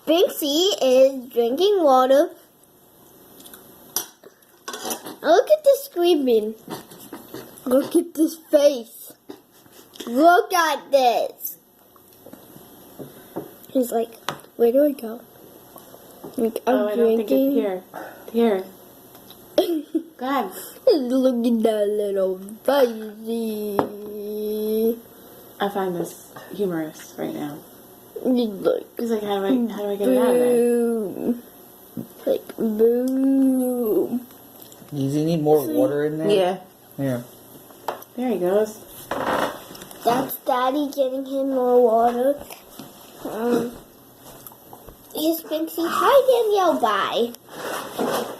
Spinksy is drinking water. Look at the screaming. Look at this face. Look at this. He's like, where do I go? Like, I'm I don't think drinking. it's here. Go ahead. Look at that little baby. I find this humorous right now. Look. He's like, how do I get it out of there? Boom. Like, boom. Does he need more water in there? Yeah. Here. There he goes. That's Daddy getting him more water. Here's Spinksy. Hi, Danielle. Bye.